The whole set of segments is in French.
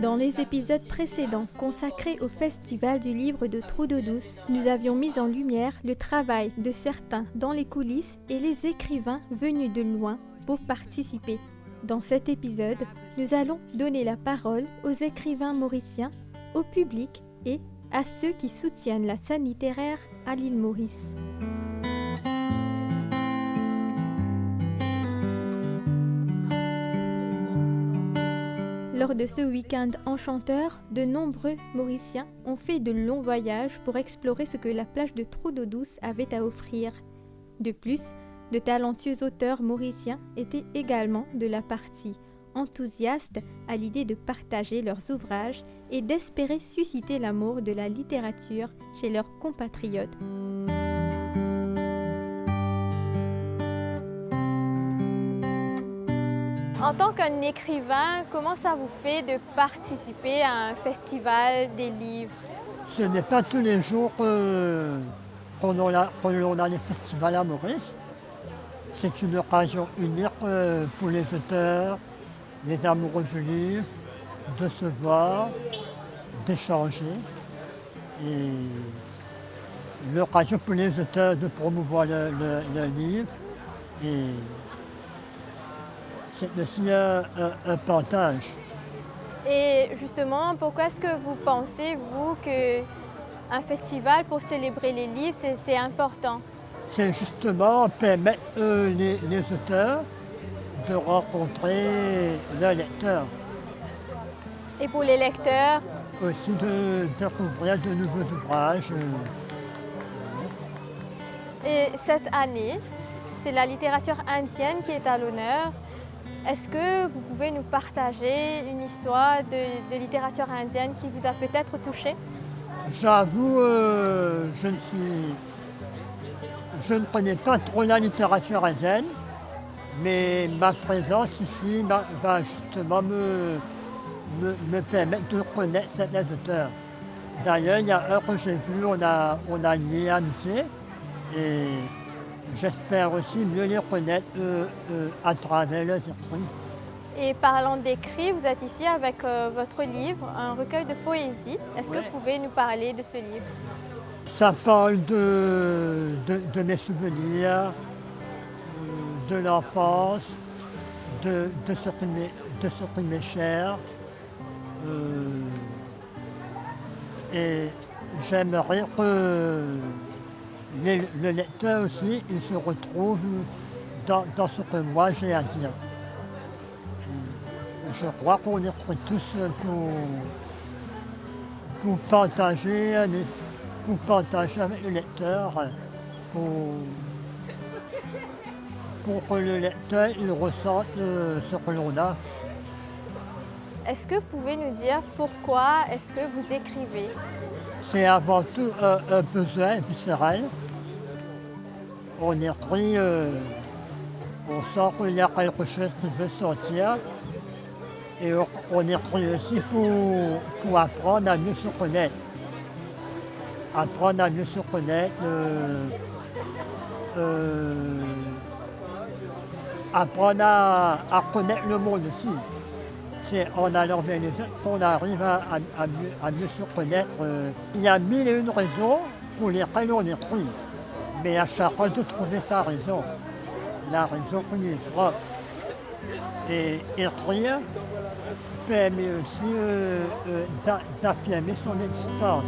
Dans les épisodes précédents consacrés au Festival du livre de Trou-d'eau-douce, nous avions mis en lumière le travail de certains dans les coulisses et les écrivains venus de loin pour participer. Dans cet épisode, nous allons donner la parole aux écrivains mauriciens, au public et à ceux qui soutiennent la scène littéraire à l'île Maurice. Lors de ce week-end enchanteur, de nombreux Mauriciens ont fait de longs voyages pour explorer ce que la plage de Trou-d'eau-douce avait à offrir. De plus, de talentueux auteurs mauriciens étaient également de la partie, enthousiastes à l'idée de partager leurs ouvrages et d'espérer susciter l'amour de la littérature chez leurs compatriotes. En tant qu'un écrivain, comment ça vous fait de participer à un festival des livres? Ce n'est pas tous les jours qu'on a les festivals à Maurice. C'est une occasion unique pour les auteurs, les amoureux du livre, de se voir, d'échanger. Et l'occasion pour les auteurs de promouvoir le livre. Et c'est aussi un partage. Et justement, pourquoi est-ce que vous pensez, vous, qu'un festival pour célébrer les livres, c'est important? C'est justement permettre les auteurs de rencontrer leurs lecteurs. Et pour les lecteurs? Aussi de découvrir de nouveaux ouvrages. Et cette année, c'est la littérature indienne qui est à l'honneur. Est-ce que vous pouvez nous partager une histoire de littérature indienne qui vous a peut-être touché? J'avoue, je ne connais pas trop la littérature indienne, mais ma présence ici va justement me permettre de connaître certains auteurs. D'ailleurs, il y a un que j'ai vu, on a lié amitié, et j'espère aussi mieux les connaître à travers leurs écrits. Et parlant d'écrit, vous êtes ici avec votre livre, un recueil de poésie. Est-ce que vous pouvez nous parler de ce livre? Ça parle de mes souvenirs, de l'enfance, de ce qui m'est cher. Et j'aimerais que le lecteur aussi, il se retrouve dans ce que moi j'ai à dire. Je crois qu'on écrit tous pour partager avec le lecteur, pour que le lecteur il ressente ce que l'on a. Est-ce que vous pouvez nous dire pourquoi est-ce que vous écrivez? C'est avant tout un besoin viscéral. On écrit, on sent qu'il y a quelque chose qui veut sortir. Et on écrit aussi pour apprendre à mieux se connaître. Apprendre à mieux se connaître, apprendre à connaître le monde aussi. C'est en allant vers les autres qu'on arrive à mieux se connaître. Il y a mille et une raisons pour lesquelles on écrit, mais à chacun de trouver sa raison, la raison qui lui est propre. Et écrire permet aussi d'affirmer son existence.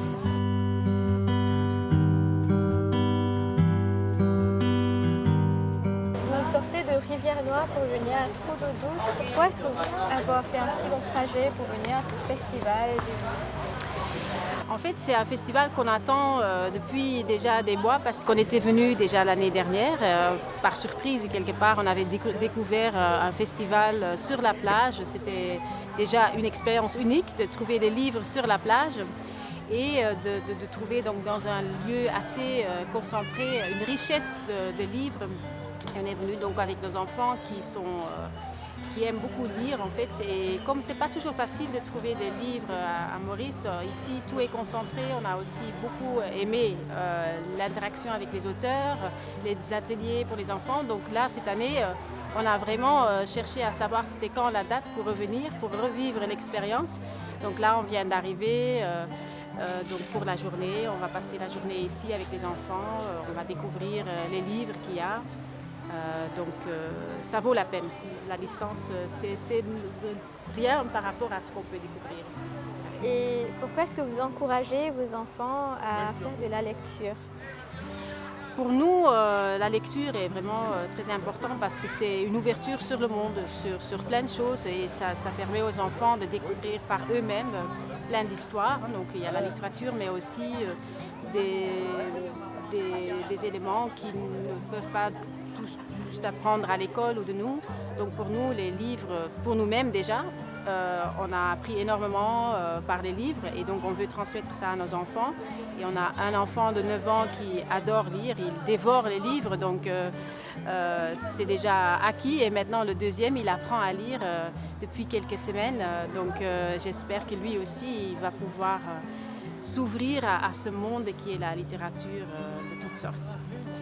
Vous sortez de Rivière-Noire pour venir à Trou-d'eau-douce. Pourquoi est-ce que vous avoir fait un si long trajet pour venir à ce festival des livres? En fait, c'est un festival qu'on attend depuis déjà des mois parce qu'on était venu déjà l'année dernière. Par surprise, quelque part, on avait découvert un festival sur la plage. C'était déjà une expérience unique de trouver des livres sur la plage et de trouver donc, dans un lieu assez concentré une richesse de livres. Et on est venu donc avec nos enfants qui aiment beaucoup lire en fait. Et comme c'est pas toujours facile de trouver des livres à Maurice, ici tout est concentré. On a aussi beaucoup aimé l'interaction avec les auteurs, les ateliers pour les enfants. Donc là, cette année, On a vraiment cherché à savoir c'était quand la date pour revenir, pour revivre l'expérience. Donc là, on vient d'arriver. Donc pour la journée, on va passer la journée ici avec les enfants. On va découvrir les livres qu'il y a. Ça vaut la peine. La distance, c'est rien par rapport à ce qu'on peut découvrir ici. Et pourquoi est-ce que vous encouragez vos enfants à faire de la lecture? Pour nous, la lecture est vraiment très importante parce que c'est une ouverture sur le monde, sur plein de choses et ça permet aux enfants de découvrir par eux-mêmes plein d'histoires. Donc il y a la littérature mais aussi des éléments qu'ils ne peuvent pas juste apprendre à l'école ou de nous. Donc pour nous, les livres, pour nous-mêmes déjà, on a appris énormément par les livres et donc on veut transmettre ça à nos enfants. Et on a un enfant de 9 ans qui adore lire, il dévore les livres, donc c'est déjà acquis. Et maintenant le deuxième, il apprend à lire depuis quelques semaines. Donc j'espère que lui aussi, il va pouvoir s'ouvrir à ce monde qui est la littérature de toutes sortes.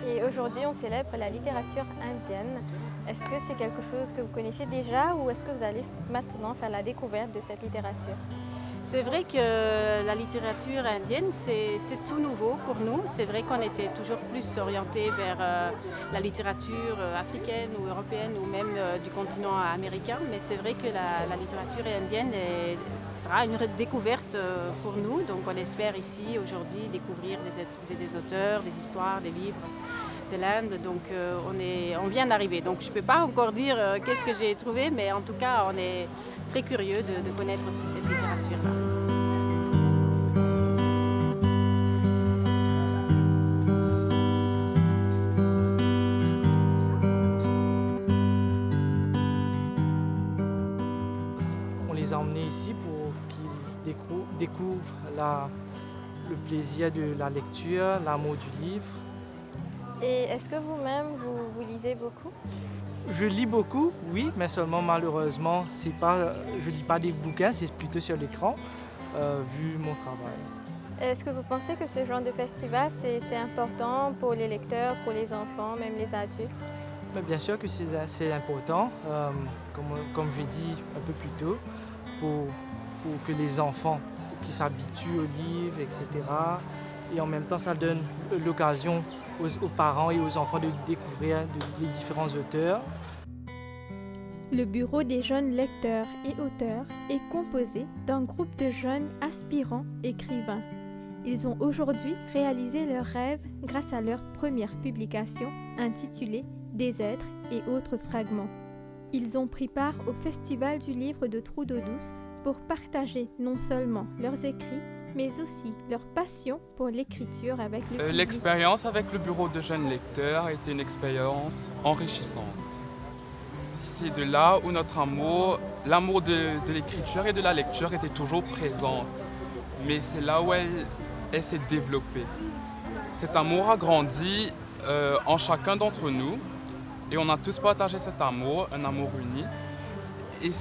Et aujourd'hui, on célèbre la littérature indienne. Est-ce que c'est quelque chose que vous connaissiez déjà ou est-ce que vous allez maintenant faire la découverte de cette littérature? C'est vrai que la littérature indienne, c'est tout nouveau pour nous. C'est vrai qu'on était toujours plus orienté vers la littérature africaine ou européenne ou même du continent américain. Mais c'est vrai que la littérature indienne sera une découverte pour nous. Donc on espère ici aujourd'hui découvrir des auteurs, des histoires, des livres de l'Inde. Donc on vient d'arriver. Donc je ne peux pas encore dire qu'est-ce que j'ai trouvé, mais en tout cas on est très curieux de connaître aussi cette littérature-là. On les a emmenés ici pour qu'ils découvrent le plaisir de la lecture, l'amour du livre. Et est-ce que vous-même, vous lisez beaucoup? Je lis beaucoup, oui, mais seulement malheureusement, je ne lis pas des bouquins, c'est plutôt sur l'écran, vu mon travail. Est-ce que vous pensez que ce genre de festival, c'est important pour les lecteurs, pour les enfants, même les adultes? Mais bien sûr que c'est important, comme j'ai dit un peu plus tôt, pour que les enfants qui s'habituent aux livres, etc. Et en même temps, ça donne l'occasion aux parents et aux enfants de découvrir les différents auteurs. Le bureau des jeunes lecteurs et auteurs est composé d'un groupe de jeunes aspirants écrivains. Ils ont aujourd'hui réalisé leurs rêves grâce à leur première publication intitulée « Des êtres et autres fragments ». Ils ont pris part au Festival du livre de Trou d'eau douce pour partager non seulement leurs écrits, mais aussi leur passion pour l'écriture avec le public. L'expérience avec le bureau de jeunes lecteurs a été une expérience enrichissante. C'est de là où notre amour, l'amour de l'écriture et de la lecture était toujours présente. Mais c'est là où elle s'est développée. Cet amour a grandi en chacun d'entre nous et on a tous partagé cet amour, un amour uni. Et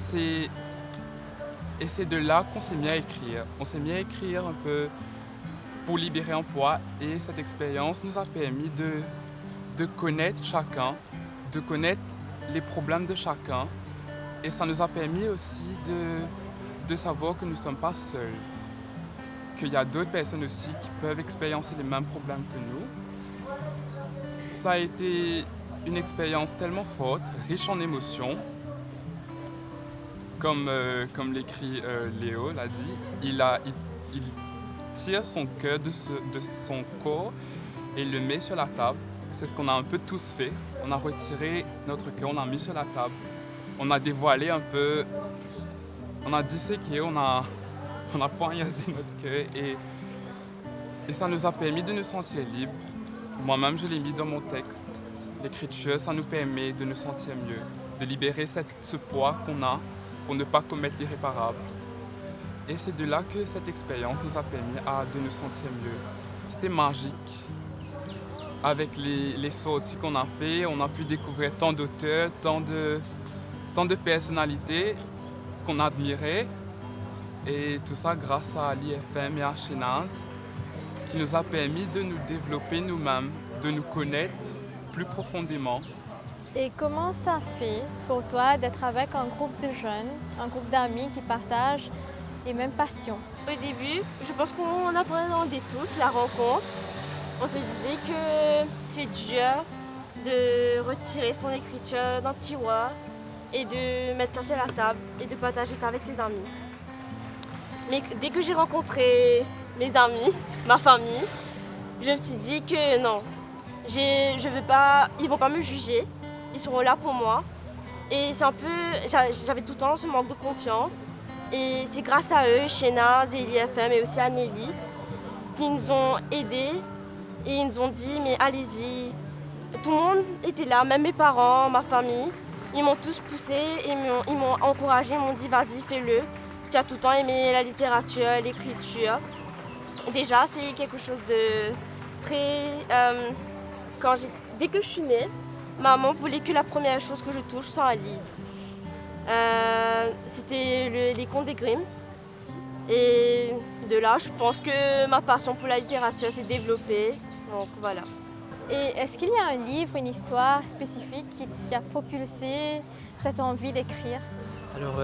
c'est de là qu'on s'est mis à écrire. On s'est mis à écrire un peu pour libérer un poids et cette expérience nous a permis de connaître chacun, de connaître les problèmes de chacun et ça nous a permis aussi de savoir que nous ne sommes pas seuls, qu'il y a d'autres personnes aussi qui peuvent expérimenter les mêmes problèmes que nous. Ça a été une expérience tellement forte, riche en émotions. Comme l'écrit Léo l'a dit, il tire son cœur de son corps et il le met sur la table. C'est ce qu'on a un peu tous fait. On a retiré notre cœur, on a mis sur la table. On a dévoilé un peu, on a disséqué, on a poignardé notre cœur et ça nous a permis de nous sentir libres. Moi-même, je l'ai mis dans mon texte. L'écriture, ça nous permet de nous sentir mieux, de libérer ce poids qu'on a pour ne pas commettre l'irréparable. Et c'est de là que cette expérience nous a permis de nous sentir mieux. C'était magique. Avec les sorties qu'on a fait, on a pu découvrir tant d'auteurs, tant de personnalités qu'on admirait. Et tout ça grâce à l'IFM et à Shenaz, qui nous a permis de nous développer nous-mêmes, de nous connaître plus profondément Et comment ça fait pour toi d'être avec un groupe de jeunes, un groupe d'amis qui partagent les mêmes passions? Au début, je pense qu'on appréhendait tous la rencontre. On se disait que c'est dur de retirer son écriture d'un tiroir et de mettre ça sur la table et de partager ça avec ses amis. Mais dès que j'ai rencontré mes amis, ma famille, je me suis dit que non, je veux pas, ils vont pas me juger, ils seront là pour moi. Et c'est un peu, j'avais tout le temps ce manque de confiance. Et c'est grâce à eux, Shena, Zélie FM et aussi à Nelly, qui nous ont aidés et ils nous ont dit mais allez-y. Tout le monde était là, même mes parents, ma famille. Ils m'ont tous poussé et ils m'ont encouragé, ils m'ont dit vas-y fais-le. Tu as tout le temps aimé la littérature, l'écriture. Déjà c'est quelque chose de très... Dès que je suis née, maman voulait que la première chose que je touche soit un livre. C'était les contes des Grimm. Et de là, je pense que ma passion pour la littérature s'est développée. Donc voilà. Et est-ce qu'il y a un livre, une histoire spécifique qui a propulsé cette envie d'écrire? Alors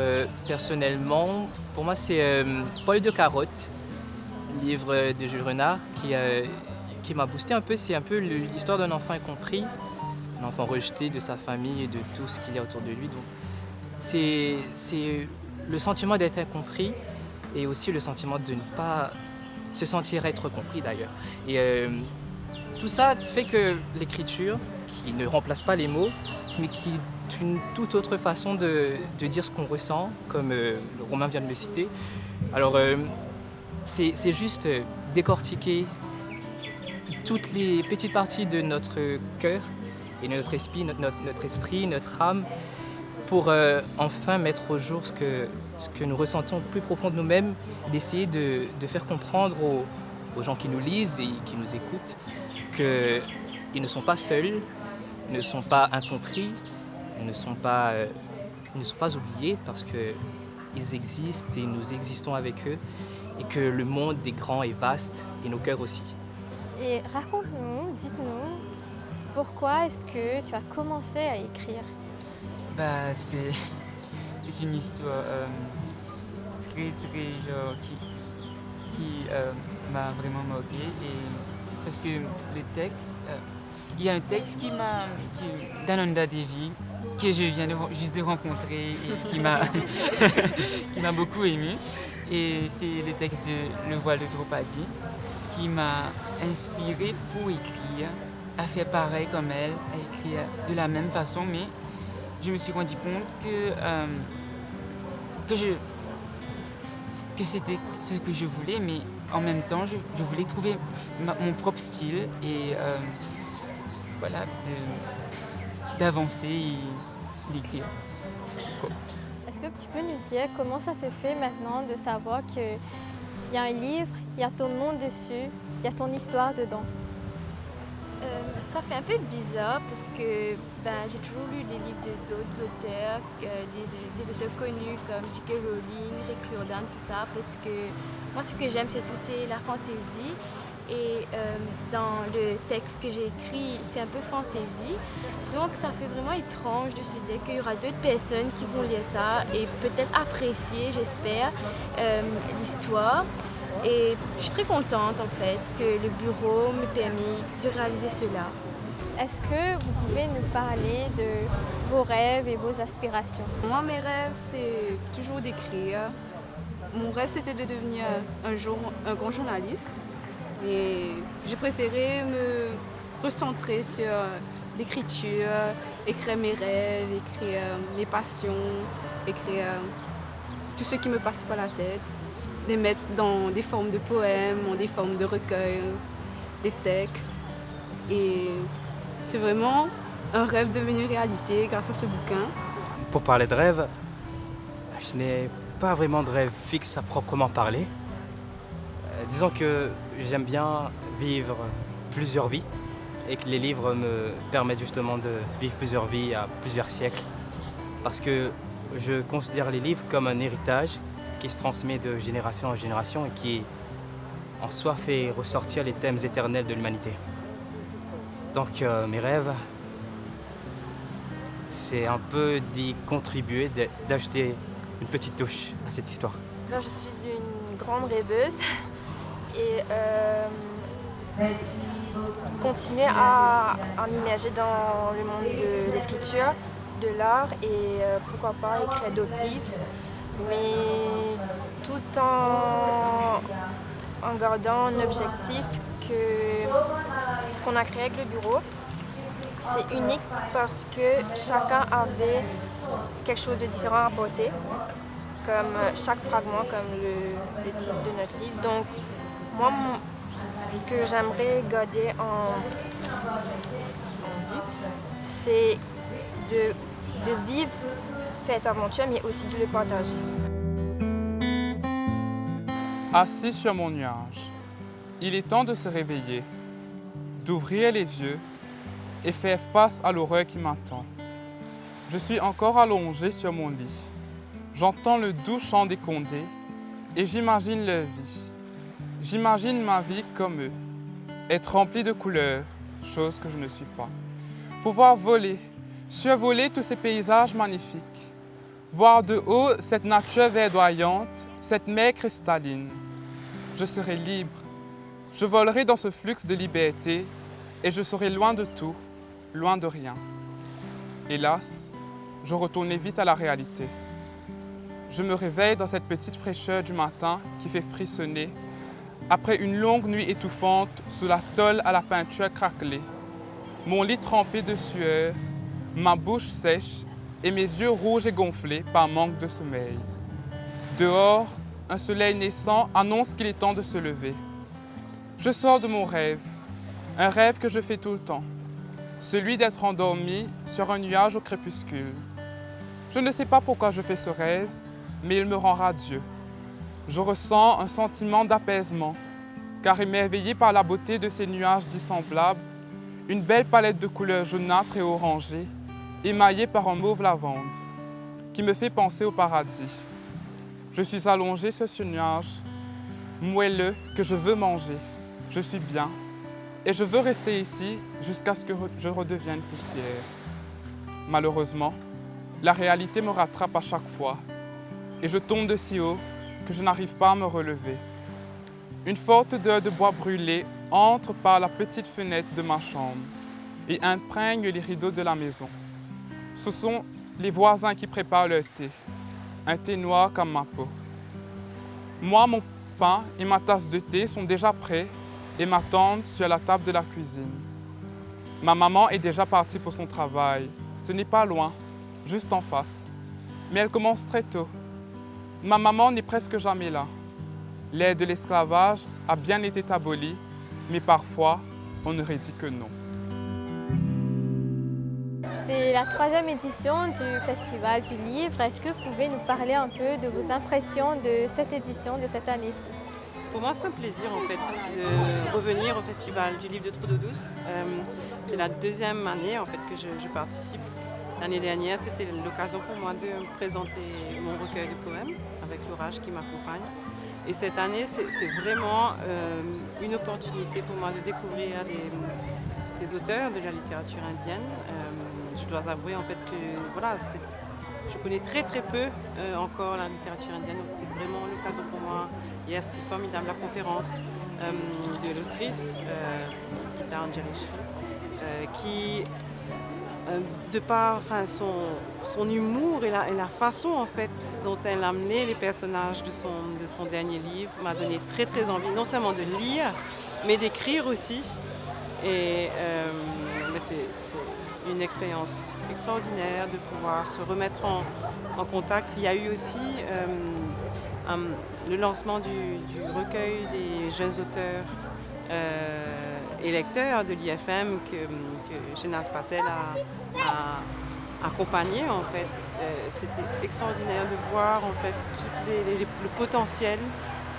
personnellement, pour moi c'est Paul de Carotte, livre de Jules Renard, qui m'a boosté un peu. C'est un peu l'histoire d'un enfant incompris, un enfant rejeté de sa famille et de tout ce qu'il y a autour de lui. Donc c'est le sentiment d'être incompris et aussi le sentiment de ne pas se sentir être compris d'ailleurs. Et tout ça fait que l'écriture, qui ne remplace pas les mots, mais qui est une toute autre façon de dire ce qu'on ressent, comme Romain vient de le citer. Alors c'est juste décortiquer toutes les petites parties de notre cœur et notre esprit, notre âme, pour enfin mettre au jour ce que nous ressentons plus profond de nous-mêmes, d'essayer de faire comprendre aux gens qui nous lisent et qui nous écoutent qu'ils ne sont pas seuls, ne sont pas incompris, ne sont pas oubliés parce qu'ils existent et nous existons avec eux et que le monde est grand et vaste et nos cœurs aussi. Et raconte-nous, dites-nous, pourquoi est-ce que tu as commencé à écrire? C'est une histoire très genre qui m'a vraiment marqué et parce que le texte, il y a un texte d'Ananda Devi que je viens juste de rencontrer et qui m'a qui m'a beaucoup ému et c'est le texte de Le Roi de Draupadi qui m'a inspiré pour écrire, à faire pareil comme elle, à écrire de la même façon, mais je me suis rendu compte que c'était ce que je voulais, mais en même temps, je voulais trouver mon propre style et voilà, d'avancer et d'écrire. Est-ce que tu peux nous dire comment ça te fait maintenant de savoir qu'il y a un livre, il y a ton nom dessus, il y a ton histoire dedans? Ça fait un peu bizarre parce que j'ai toujours lu des livres d'autres auteurs, des auteurs connus comme J.K. Rowling, Rick Riordan, tout ça, parce que moi ce que j'aime surtout c'est la fantaisie et dans le texte que j'ai écrit c'est un peu fantaisie, donc ça fait vraiment étrange de se dire qu'il y aura d'autres personnes qui vont lire ça et peut-être apprécier, j'espère, l'histoire. Et je suis très contente en fait que le bureau me permette de réaliser cela. Est-ce que vous pouvez nous parler de vos rêves et vos aspirations? Moi, mes rêves, c'est toujours d'écrire. Mon rêve, c'était de devenir un jour un grand journaliste. Et j'ai préféré me recentrer sur l'écriture, écrire mes rêves, écrire mes passions, écrire tout ce qui me passe par la tête. Les mettre dans des formes de poèmes, dans des formes de recueils, des textes. Et c'est vraiment un rêve devenu réalité grâce à ce bouquin. Pour parler de rêve, je n'ai pas vraiment de rêve fixe à proprement parler. Disons que j'aime bien vivre plusieurs vies et que les livres me permettent justement de vivre plusieurs vies à plusieurs siècles. Parce que je considère les livres comme un héritage qui se transmet de génération en génération et qui, en soi, fait ressortir les thèmes éternels de l'humanité. Donc mes rêves, c'est un peu d'y contribuer, d'ajouter une petite touche à cette histoire. Alors, je suis une grande rêveuse et continuer à m'immerger dans le monde de l'écriture, de l'art et pourquoi pas écrire d'autres livres, mais tout en gardant un objectif que ce qu'on a créé avec le bureau, c'est unique parce que chacun avait quelque chose de différent à apporter, comme chaque fragment, comme le titre de notre livre. Donc, moi, ce que j'aimerais garder en vue, c'est de vivre cette aventure, mais aussi de le partager. Assis sur mon nuage, il est temps de se réveiller, d'ouvrir les yeux et faire face à l'horreur qui m'attend. Je suis encore allongé sur mon lit. J'entends le doux chant des condés et j'imagine leur vie. J'imagine ma vie comme eux, être remplie de couleurs, chose que je ne suis pas. Pouvoir voler, survoler tous ces paysages magnifiques. Voir de haut cette nature verdoyante, cette mer cristalline. Je serai libre. Je volerai dans ce flux de liberté et je serai loin de tout, loin de rien. Hélas, je retournais vite à la réalité. Je me réveille dans cette petite fraîcheur du matin qui fait frissonner après une longue nuit étouffante sous la tôle à la peinture craquelée. Mon lit trempé de sueur, ma bouche sèche et mes yeux rouges et gonflés par manque de sommeil. Dehors, un soleil naissant annonce qu'il est temps de se lever. Je sors de mon rêve, un rêve que je fais tout le temps, celui d'être endormi sur un nuage au crépuscule. Je ne sais pas pourquoi je fais ce rêve, mais il me rend radieux. Je ressens un sentiment d'apaisement, car émerveillé par la beauté de ces nuages dissemblables, une belle palette de couleurs jaunâtres et orangées, émaillée par un mauve lavande, qui me fait penser au paradis. Je suis allongé sur ce nuage, moelleux, que je veux manger. Je suis bien, et je veux rester ici jusqu'à ce que je redevienne poussière. Malheureusement, la réalité me rattrape à chaque fois, et je tombe de si haut que je n'arrive pas à me relever. Une forte odeur de bois brûlé entre par la petite fenêtre de ma chambre et imprègne les rideaux de la maison. Ce sont les voisins qui préparent leur thé, un thé noir comme ma peau. Moi, mon pain et ma tasse de thé sont déjà prêts et m'attendent sur la table de la cuisine. Ma maman est déjà partie pour son travail. Ce n'est pas loin, juste en face. Mais elle commence très tôt. Ma maman n'est presque jamais là. L'ère de l'esclavage a bien été abolie, mais parfois, on aurait dit que non. C'est la 3e édition du Festival du Livre. Est-ce que vous pouvez nous parler un peu de vos impressions de cette édition, de cette année-ci? Pour moi, c'est un plaisir en fait de revenir au Festival du Livre de Trou-d'Eau-Douce. C'est la 2e année en fait que je participe. L'année dernière, c'était l'occasion pour moi de présenter mon recueil de poèmes avec l'orage qui m'accompagne. Et cette année, c'est vraiment une opportunité pour moi de découvrir des auteurs de la littérature indienne. Je dois avouer en fait que voilà, je connais très peu encore la littérature indienne, donc c'était vraiment l'occasion pour moi. Hier, c'était formidable la conférence de l'autrice Gita Angeleshri, qui de par son humour et la façon en fait dont elle a amené les personnages de son dernier livre m'a donné très envie non seulement de lire mais d'écrire aussi. Et c'est une expérience extraordinaire de pouvoir se remettre en contact. Il y a eu aussi le lancement du recueil des jeunes auteurs et lecteurs de l'IFM que Shenaz Patel a accompagné en fait. C'était extraordinaire de voir en fait le potentiel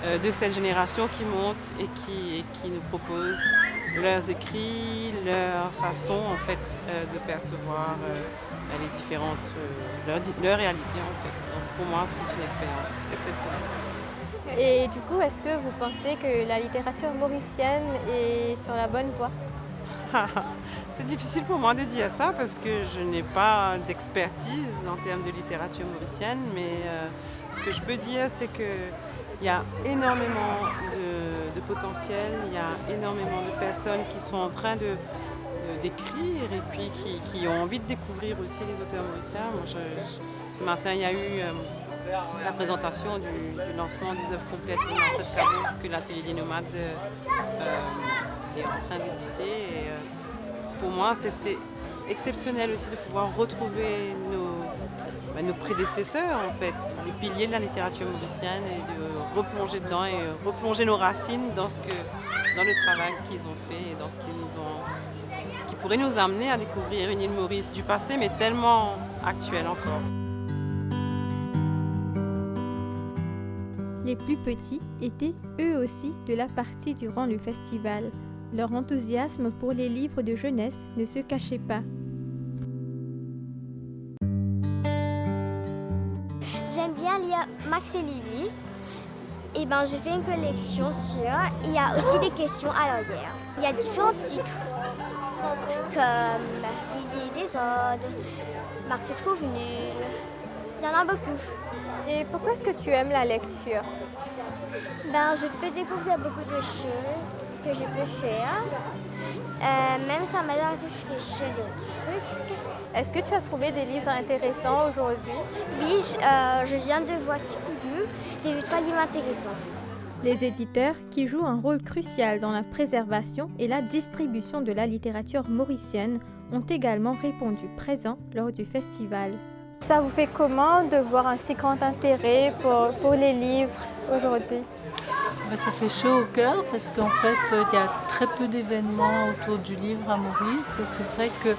de cette génération qui monte et qui nous propose leurs écrits, leur façon en fait de percevoir les différentes leur réalité en fait. Donc, pour moi, c'est une expérience exceptionnelle. Et du coup, est-ce que vous pensez que la littérature mauricienne est sur la bonne voie? C'est difficile pour moi de dire ça parce que je n'ai pas d'expertise en termes de littérature mauricienne, mais ce que je peux dire, c'est qu'il y a énormément de potentiel, il y a énormément de personnes qui sont en train d'écrire et puis qui ont envie de découvrir aussi les auteurs mauriciens. Moi, ce matin, il y a eu la présentation du lancement des œuvres complètes de Marcel Cabot que l'Atelier des Nomades est en train d'éditer. Et pour moi, c'était exceptionnel aussi de pouvoir retrouver nos prédécesseurs, en fait, les piliers de la littérature mauricienne, et de replonger dedans et replonger nos racines dans le travail qu'ils ont fait et dans ce qui pourrait nous amener à découvrir une île Maurice du passé, mais tellement actuelle encore. Les plus petits étaient eux aussi de la partie durant le festival. Leur enthousiasme pour les livres de jeunesse ne se cachait pas. J'aime bien lire Max et Lily. Et j'ai fait une collection il y a aussi des questions à l'arrière. Il y a différents titres, comme Lily des Odes, Max se trouve nul. Il y en a beaucoup. Et pourquoi est-ce que tu aimes la lecture? Je peux découvrir beaucoup de choses que je peux faire. Même ça m'aide à réfléchir des trucs. Est-ce que tu as trouvé des livres intéressants aujourd'hui? Oui, je viens de voir Ticoulou. J'ai vu 3 livres intéressants. Les éditeurs, qui jouent un rôle crucial dans la préservation et la distribution de la littérature mauricienne, ont également répondu présents lors du festival. Ça vous fait comment de voir un si grand intérêt pour les livres aujourd'hui? Ça fait chaud au cœur parce qu'en fait, il y a très peu d'événements autour du livre à Maurice. Et c'est vrai que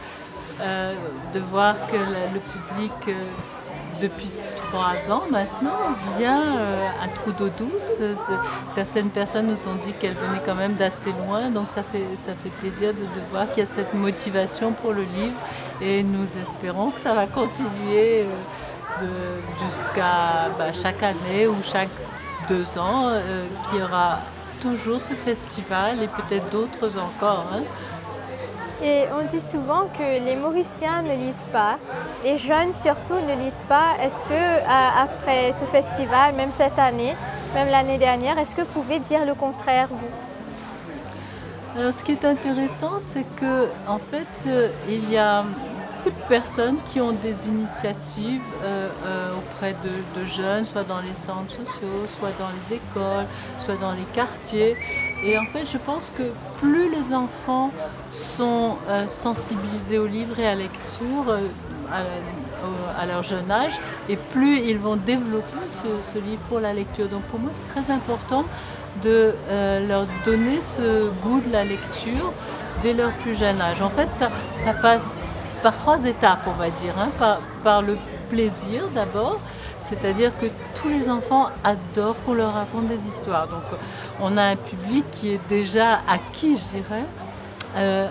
de voir que le public, depuis 3 ans maintenant, vient à Trou d'eau douce. Certaines personnes nous ont dit qu'elles venaient quand même d'assez loin, donc ça fait plaisir de voir qu'il y a cette motivation pour le livre et nous espérons que ça va continuer jusqu'à chaque année ou chaque 2 ans, qu'il y aura toujours ce festival et peut-être d'autres encore. Et on dit souvent que les Mauriciens ne lisent pas, les jeunes surtout ne lisent pas. Est-ce que après ce festival, même cette année, même l'année dernière, est-ce que vous pouvez dire le contraire, vous? Alors ce qui est intéressant, c'est que en fait, il y a beaucoup de personnes qui ont des initiatives auprès de jeunes, soit dans les centres sociaux, soit dans les écoles, soit dans les quartiers. Et en fait, je pense que plus les enfants sont sensibilisés au livre et à la lecture à leur jeune âge, et plus ils vont développer ce livre pour la lecture. Donc pour moi, c'est très important de leur donner ce goût de la lecture dès leur plus jeune âge. En fait, ça passe par 3 étapes, on va dire. Par le plaisir d'abord, c'est-à-dire que tous les enfants adorent qu'on leur raconte des histoires. Donc on a un public qui est déjà acquis, je dirais.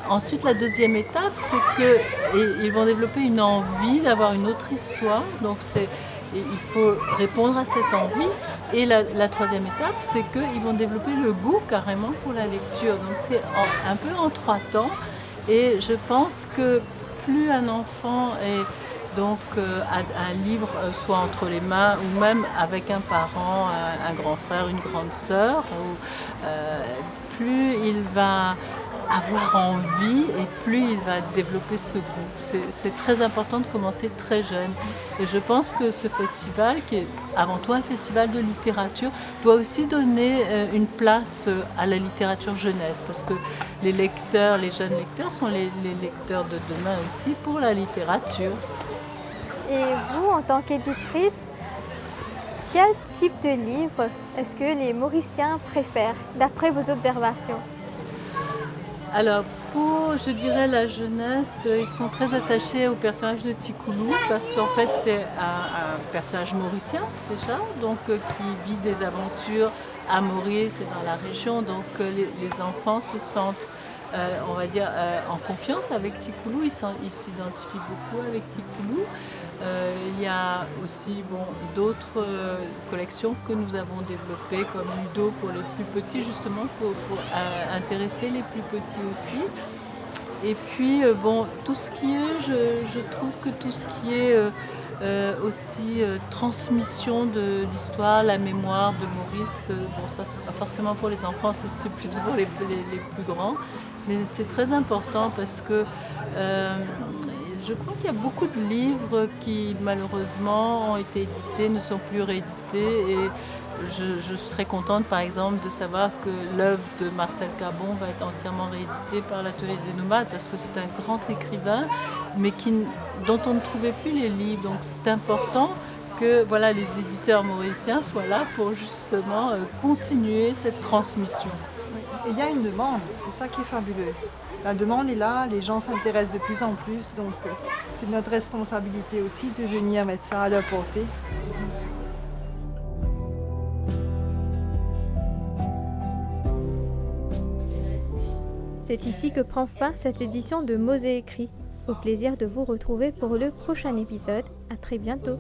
Ensuite, la deuxième étape, c'est qu'ils vont développer une envie d'avoir une autre histoire. Donc il faut répondre à cette envie. Et la troisième étape, c'est qu'ils vont développer le goût carrément pour la lecture. Donc c'est un peu en 3 temps. Et je pense que plus un enfant a un livre soit entre les mains ou même avec un parent, un grand frère, une grande sœur, plus il va avoir envie et plus il va développer ce goût. C'est très important de commencer très jeune. Et je pense que ce festival, qui est avant tout un festival de littérature, doit aussi donner une place à la littérature jeunesse, parce que les jeunes lecteurs sont les lecteurs de demain aussi pour la littérature. Et vous, en tant qu'éditrice, quel type de livre est-ce que les Mauriciens préfèrent, d'après vos observations? Alors, pour, je dirais, la jeunesse, ils sont très attachés au personnage de Ticoulou, parce qu'en fait, c'est un personnage mauricien, déjà, donc qui vit des aventures à Maurice et dans la région. Donc, les enfants se sentent, on va dire, en confiance avec Ticoulou. Ils s'identifient beaucoup avec Ticoulou. Il y a aussi d'autres collections que nous avons développées, comme Ludo pour les plus petits, justement pour intéresser les plus petits aussi. Et puis, bon, tout ce qui est, je trouve que tout ce qui est aussi transmission de l'histoire, la mémoire de Maurice, bon, ça c'est pas forcément pour les enfants, c'est plutôt pour les plus grands, mais c'est très important parce que je crois qu'il y a beaucoup de livres qui malheureusement ont été édités, ne sont plus réédités, et je suis très contente par exemple de savoir que l'œuvre de Marcel Carbon va être entièrement rééditée par l'Atelier des Nomades parce que c'est un grand écrivain mais dont on ne trouvait plus les livres. Donc c'est important que voilà, les éditeurs mauriciens soient là pour justement continuer cette transmission. Et il y a une demande, c'est ça qui est fabuleux. La demande est là, les gens s'intéressent de plus en plus, donc c'est notre responsabilité aussi de venir mettre ça à leur portée. C'est ici que prend fin cette édition de Mots et Écrits. Au plaisir de vous retrouver pour le prochain épisode. À très bientôt.